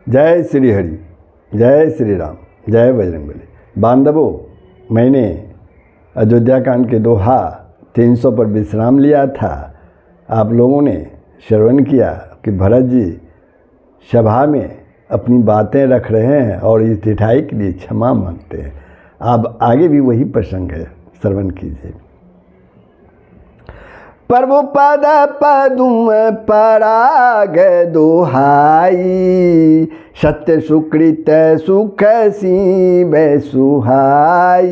जय श्री हरि, जय श्री राम, जय बजरंगबली। बांधवों, मैंने अयोध्या कांड के दोहा 300 पर विश्राम लिया था। आप लोगों ने श्रवण किया कि भरत जी सभा में अपनी बातें रख रहे हैं और इस ढिठाई के लिए क्षमा मांगते हैं। अब आगे भी वही प्रसंग है, श्रवण कीजिए। प्रभु पद पदुम पराग दोहाई, सत्य सुकृत सुख सीब सुहाई।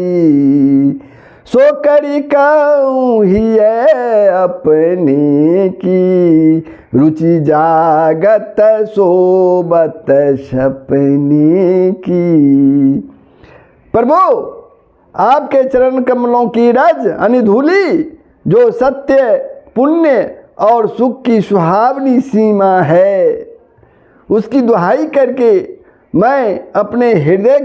सो करी कहूँ ही अपने की, रुचि जागत सोबत सपने की। प्रभु, आपके चरण कमलों की रज अनिधूली, जो सत्य पुण्य और सुख की सुहावनी सीमा है, उसकी दुहाई करके मैं अपने हृदय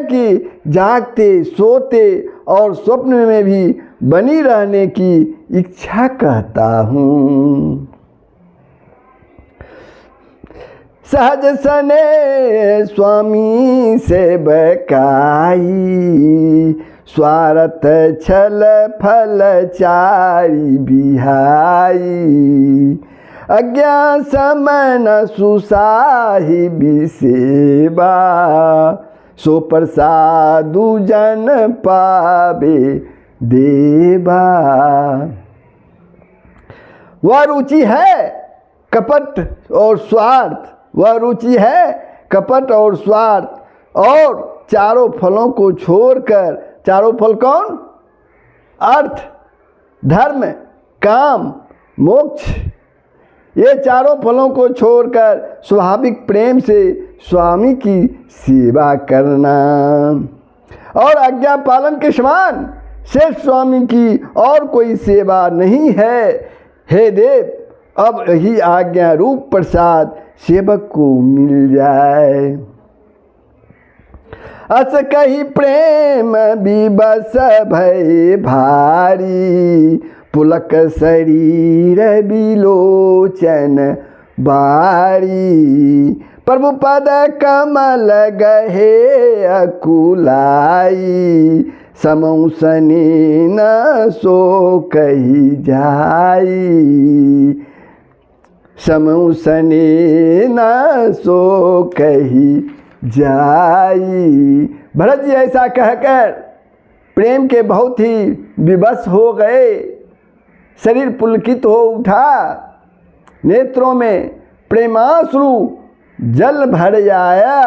की जागते सोते और स्वप्न में भी बनी रहने की इच्छा कहता हूँ। सहज सने स्वामी से बकाई, स्वार्थ छल फल चारी बिहाई। अज्ञा समन सुसाही बिसेबा, सो प्रसादु जन पावे देवा। वह रुचि है कपट और स्वार्थ, वह रुचि है कपट और स्वार्थ, और चारों फलों को छोड़कर, चारों फल कौन? अर्थ, धर्म, काम, मोक्ष। ये चारों फलों को छोड़कर स्वाभाविक प्रेम से स्वामी की सेवा करना, और आज्ञा पालन के समान श्रेष्ठ स्वामी की और कोई सेवा नहीं है। हे देव, अब यही आज्ञा रूप प्रसाद सेवक को मिल जाए। अस कही प्रेम विवश भय भारी, पुलक शरीर बिलोचन बारी। प्रभु पद कमल गहे अकुलाई, समौ सने न सो कही जाई। समौ सने न सो कही जाई। भरत जी ऐसा कहकर प्रेम के बहुत ही विवश हो गए। शरीर पुलकित हो उठा, नेत्रों में प्रेमाश्रु जल भर आया।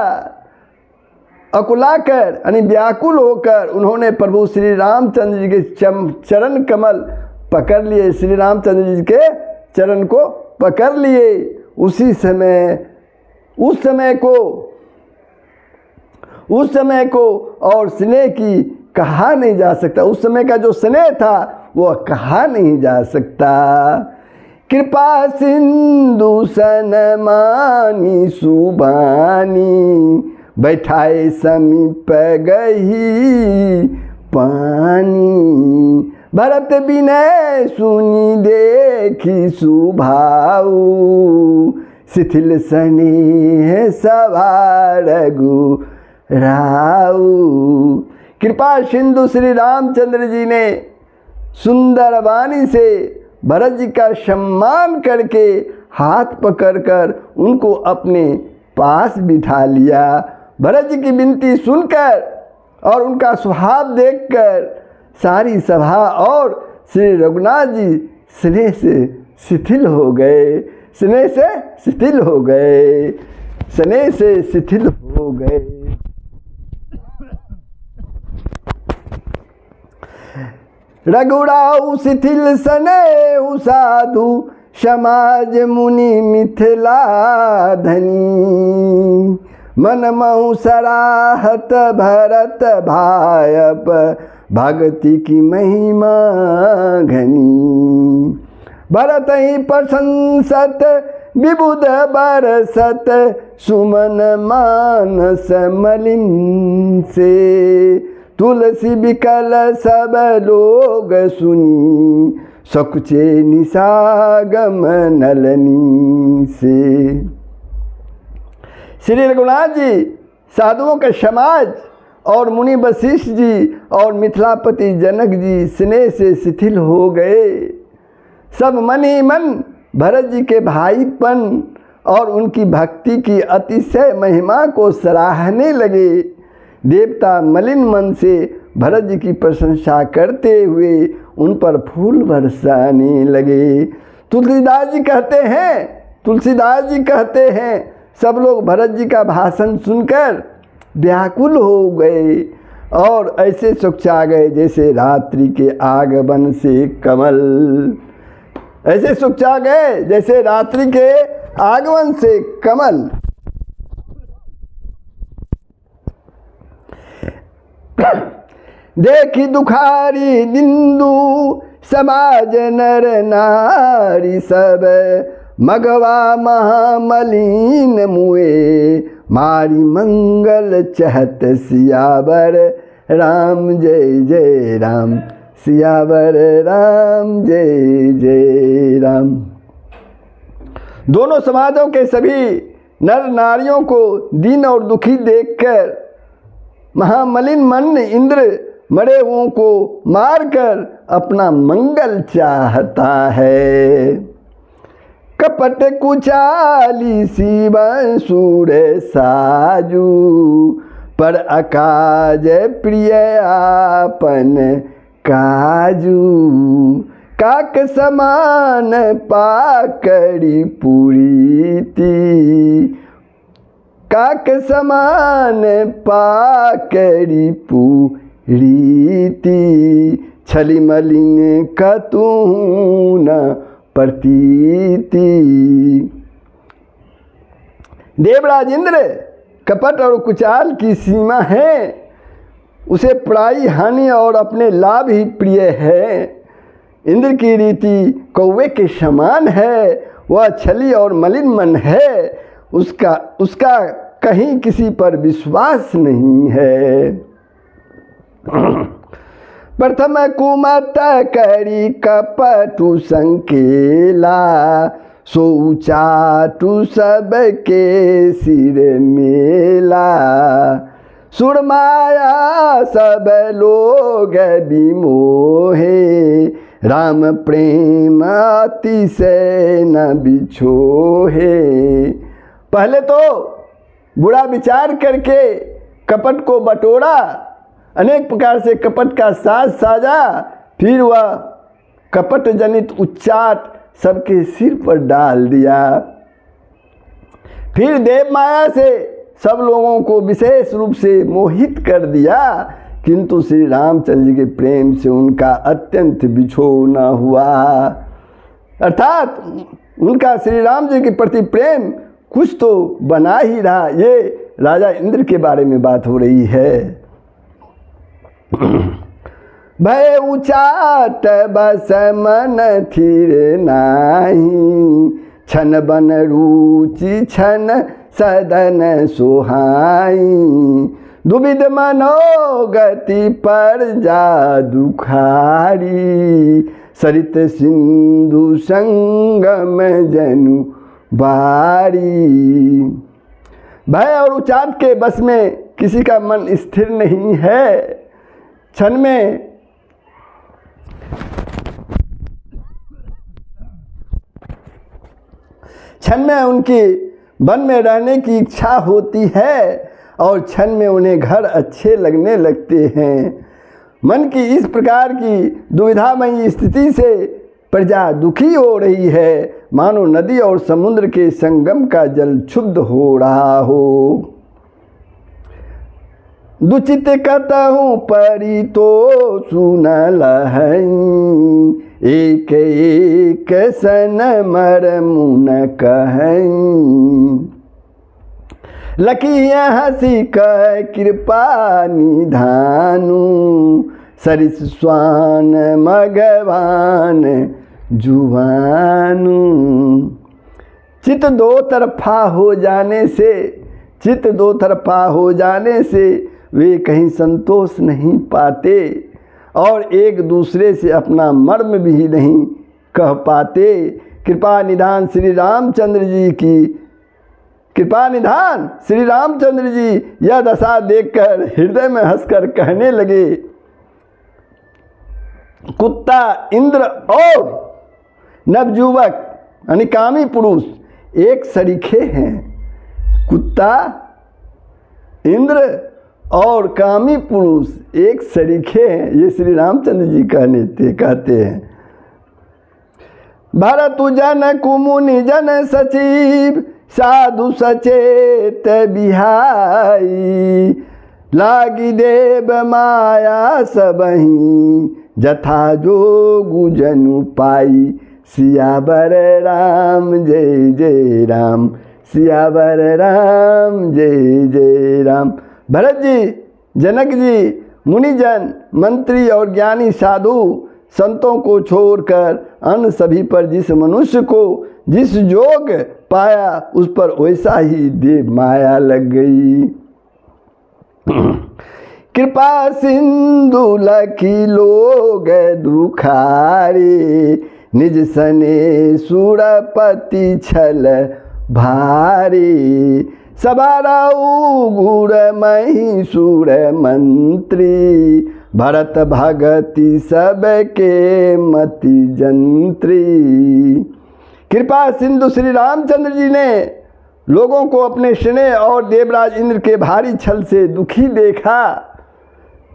अकुलाकर यानी व्याकुल होकर उन्होंने प्रभु श्री रामचंद्र जी के चरण कमल पकड़ लिए, श्री रामचंद्र जी के चरण को पकड़ लिए। उस समय को और स्नेह की कहा नहीं जा सकता। उस समय का जो स्नेह था वो कहा नहीं जा सकता। कृपा सिंधु सनमानी सुबानी, बैठाए समीप गही पानी। भरत विनय सुनी देखी सुभाऊ, शिथिल स्नेह सभा रघु राऊ। कृपा सिंधु श्री रामचंद्र जी ने सुंदर वाणी से भरत जी का सम्मान करके हाथ पकड़कर उनको अपने पास बिठा लिया। भरत जी की विनती सुनकर और उनका स्वभाव देखकर सारी सभा और श्री रघुनाथ जी स्नेह से शिथिल हो गए, स्नेह से शिथिल हो गए, स्नेह से शिथिल हो गए। रघुराऊ शिथिल स्नेह साधु, समाज मुनि मिथिला धनी। मन महु सराहत भरत भायप, भक्ति की महिमा घनी। भरत ही प्रशंसत विबुध बरसत, सुमन मानस मलिन से। तुलसी बिकल सब लोग सुनी, सकुचे निसागम नलनी से। श्री रघुनाथ जी साधुओं का समाज और मुनि वशिष्ठ जी और मिथिलापति जनक जी स्नेह से शिथिल हो गए। सब मन ही मन भरत जी के भाईपन और उनकी भक्ति की अतिशय महिमा को सराहने लगे। देवता मलिन मन से भरत जी की प्रशंसा करते हुए उन पर फूल बरसाने लगे। तुलसीदास जी कहते हैं सब लोग भरत जी का भाषण सुनकर व्याकुल हो गए और ऐसे सुखचा गए जैसे रात्रि के आगमन से कमल, ऐसे सुखचा गए जैसे रात्रि के आगमन से कमल। देखी दुखारी निंदु समाज नर नारी सब, मगवा महामलिन मुए मारी मंगल चहत सियावर राम जय जय राम, सियावर राम जय जय राम। दोनों समाजों के सभी नर नारियों को दीन और दुखी देखकर महामलिन मन इंद्र मरे हुओं को मारकर अपना मंगल चाहता है। कपट कुचाली सी बंसूर साजू, पर अकाज प्रिय आपन काजू। काक समान पाकड़ी पुरीती, काक समान पाकड़ी पुरीती। छली मलिन कतू न प्रतीति। देवराज इंद्र कपट और कुचाल की सीमा है, उसे पराई हानि और अपने लाभ ही प्रिय है। इंद्र की रीति कौवे के समान है, वह छली और मलिन मन है, उसका कहीं किसी पर विश्वास नहीं है। प्रथम कुमत करी कपटु संकेला, सो चाटु सबके सिर मेला। सुरमाया सब लोग विमोहे, राम प्रेम अतिशय न बिछोहे। पहले तो बुरा विचार करके कपट को बटोरा, अनेक प्रकार से कपट का साज साजा, फिर वह कपट जनित उच्चाट सबके सिर पर डाल दिया। फिर देव माया से सब लोगों को विशेष रूप से मोहित कर दिया, किंतु श्री रामचंद्र जी के प्रेम से उनका अत्यंत बिछोह न हुआ। अर्थात उनका श्री राम जी के प्रति प्रेम कुछ तो बना ही रहा। ये राजा इंद्र के बारे में बात हो रही है। भय उचाट बस मन थिर नाही, छन बन रुचि छन सदन सुहाई। दुविध मनोगति पर जा दुखारी, सरित सिंधु संगम जनु बारी। भय और उचाट के बस में किसी का मन स्थिर नहीं है। क्षण में उनकी वन में रहने की इच्छा होती है और क्षण में उन्हें घर अच्छे लगने लगते हैं। मन की इस प्रकार की दुविधामयी स्थिति से प्रजा दुखी हो रही है, मानो नदी और समुद्र के संगम का जल क्षुब्ध हो रहा हो। दुचित कतहु परी तो सुन लहई, एक एक सन मर मुन कहई। लकिया हसी कह कृपा निधानु, सरिस स्वान मगवान जुवानु। चित दो तरफा हो जाने से वे कहीं संतोष नहीं पाते और एक दूसरे से अपना मर्म भी नहीं कह पाते। कृपा निधान श्री रामचंद्र जी की कृपा निधान श्री रामचंद्र जी यह दशा देखकर हृदय में हंसकर कहने लगे, कुत्ता, इंद्र और नवयुवक यानी कामी पुरुष एक सरीखे हैं। कुत्ता, इंद्र और कामी पुरुष एक सरीखे हैं, ये श्री रामचंद्र जी कहते हैं। भरतु जन कुमुनि जन सचिव साधु सचेत बिहाई, लागी देव माया सबही जथा जोगु जनु पाई। सियावर राम जय जय राम, सियावर राम जय जय राम। भरत जी, जनक जी, मुनिजन, मंत्री और ज्ञानी साधु संतों को छोड़कर अन्य सभी पर जिस मनुष्य को जिस जोग पाया उस पर वैसा ही देव माया लग गई। कृपा सिंधु लखी लोग दुखारे, निज सने सुरपति छल भारी। सबाराऊ गुर मही सुर मंत्री, भरत भगति सबके मति जंत्री। कृपा सिंधु श्री रामचंद्र जी ने लोगों को अपने स्नेह और देवराज इंद्र के भारी छल से दुखी देखा।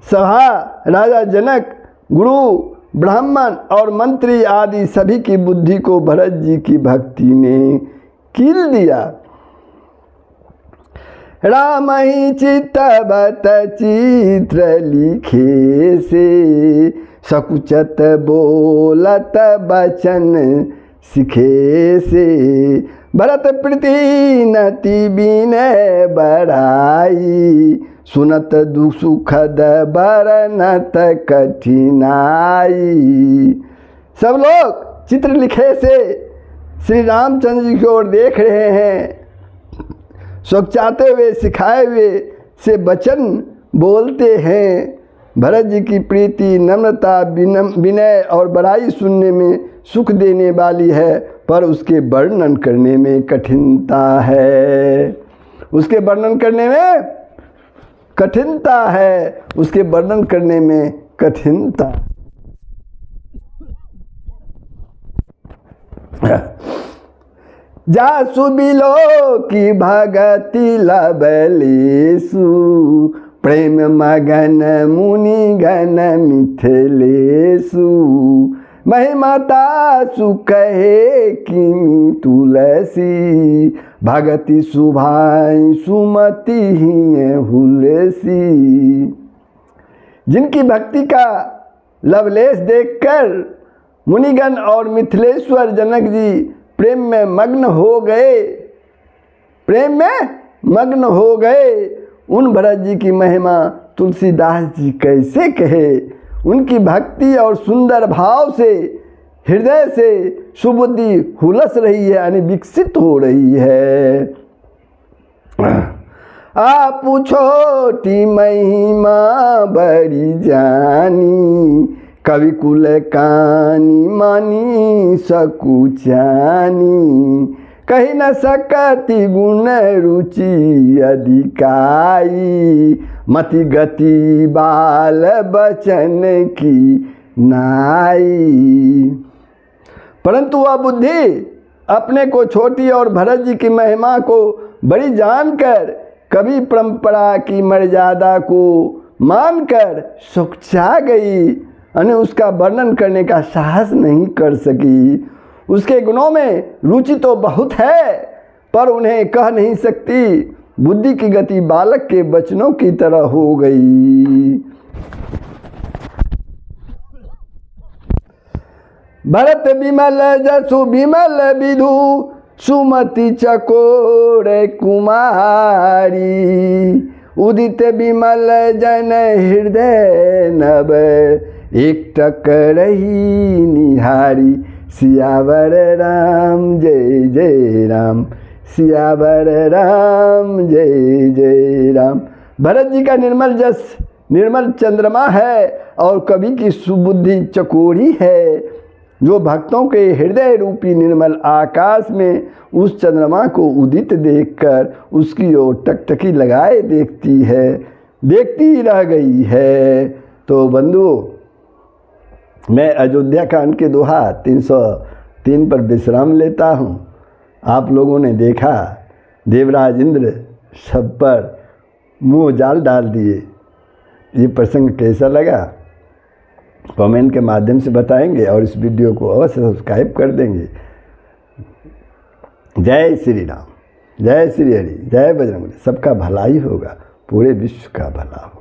सभा, राजा जनक, गुरु, ब्राह्मण और मंत्री आदि सभी की बुद्धि को भरत जी की भक्ति ने कील दिया। राम ही चितवत चित्र लिखे से, सकुचत बोलत बचन सिखे से। भरत प्रीति नति बिनय बड़ाई, सुनत दुख सुखद बरनत कठिनाई। सब लोग चित्र लिखे से श्री रामचंद्र जी की ओर देख रहे हैं। सुखचाते हुए, सिखाए हुए से वचन बोलते हैं। भरत जी की प्रीति, नम्रता, विनय और बड़ाई सुनने में सुख देने वाली है, पर उसके वर्णन करने में कठिनता है। उसके वर्णन करने में कठिनता है, उसके वर्णन करने में कठिनता। जासु बिलो की भगति लबलेसु, प्रेम मगन मुनि गण मिथिलेसु। महिमाता सु कहे किमि तुलसी, भगति सुभाई सुमति ही हुलसी। जिनकी भक्ति का लवलेश देखकर मुनिगण और मिथिलेश्वर जनक जी प्रेम में मग्न हो गए, प्रेम में मग्न हो गए। उन भरत जी की महिमा तुलसीदास जी कैसे कहे। उनकी भक्ति और सुंदर भाव से हृदय से सुबुद्धि हुलस रही है, यानी विकसित हो रही है। आप छोटी महिमा बड़ी जानी, कवि कुल कानी मानी सकुचानी। कही न सकती गुण रुचि अधिकाई, मति गति बाल बचन की नाई। परंतु वह बुद्धि अपने को छोटी और भरत जी की महिमा को बड़ी जानकर, कवि परंपरा की मर्यादा को मानकर सुखचा गई, यानी उसका वर्णन करने का साहस नहीं कर सकी। उसके गुणों में रुचि तो बहुत है, पर उन्हें कह नहीं सकती। बुद्धि की गति बालक के बचनों की तरह हो गई। भरत बिमल जसु बिमल विधु, सुमति चकोर कुमारी। उदित बिमल जन हृदय नभ, एक टकरही निहारी। सियावर राम जय जय राम, सियावर राम जय जय राम। भरत जी का निर्मल जस निर्मल चंद्रमा है और कवि की सुबुद्धि चकोरी है। जो भक्तों के हृदय रूपी निर्मल आकाश में उस चंद्रमा को उदित देखकर उसकी ओर टकटकी लगाए देखती है, देखती रह गई है। तो बंधुओं, मैं अयोध्या कांड के दोहा 303 पर विश्राम लेता हूँ। आप लोगों ने देखा, देवराज इंद्र सब पर मुँह जाल डाल दिए। ये प्रसंग कैसा लगा कमेंट के माध्यम से बताएंगे और इस वीडियो को अवश्य सब्सक्राइब कर देंगे। जय श्री राम, जय श्री हरि, जय बजरंगबली। सबका भलाई होगा, पूरे विश्व का भला होगा।